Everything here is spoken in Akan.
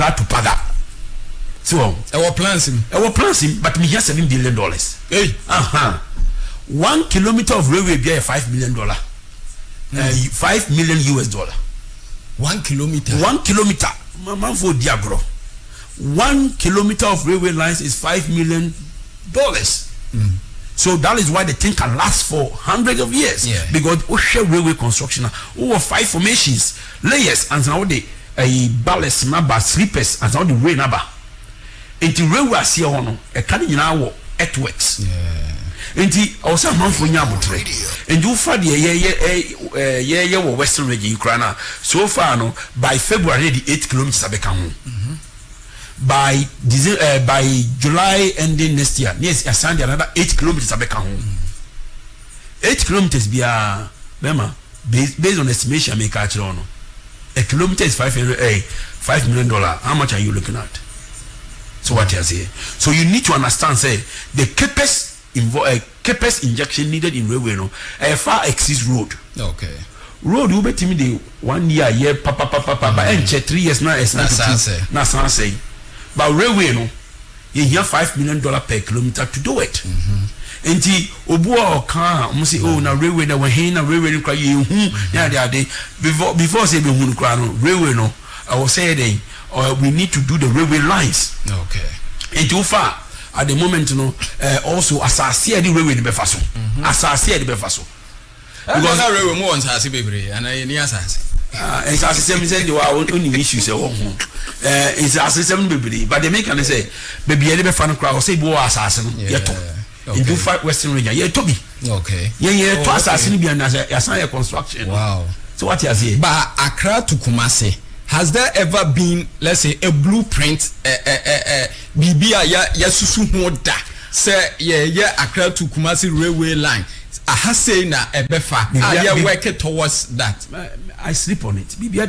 Accra to Paga. So our plans him, but me here $7 billion. Hey, 1 kilometer of railway be $5 million. $5 million US. 1 kilometer. 1 kilometer. Man for Diagro. 1 kilometer of railway lines is $5 million. So that is why the thing can last for hundreds of years. Yeah. Because we share railway construction. Over 5 formations, layers, and now the ballast number, sleepers, and now the rain number. Into railway see on a canning now earthworks. Enti also man for nyabotre and you for the western region Ukraine so far no by February the 8 kilometers abeka ho by July ending next year yes asande another 8 kilometers abeka ho 8 kilometers bia bema based on estimation make a no a kilometer is $5 million. How much are you looking at? So what you say? So you need to understand say the capacity injection needed in railway no far exceeds road. Okay. Road you bet me the 1 year papa and 3 years now is not say. But railway no you hear $5 million per kilometer to do it. Enti obuo oka mo say oh na railway na we na railway no kra ye hu na dey before say be hu kra no railway no I was saying we need to do the railway lines. Okay. Enti ufa at the moment no also asase the railway the befaso asase the befaso because that railway mo on asase bebre and ni asase asase sem say the only issue say won is asase sem bebre but they make an say bebre the befa no kra say bo asase no yeto in do fight western region ye to be okay ye to asase ni bi na yasan construction. Wow. So what you say but Accra to Kumasi, has there ever been, let's say, a blueprint bibia ya susu ho da say yeah Accra to Kumasi railway line I has say na ebefa ya work towards that? I sleep on it bibia da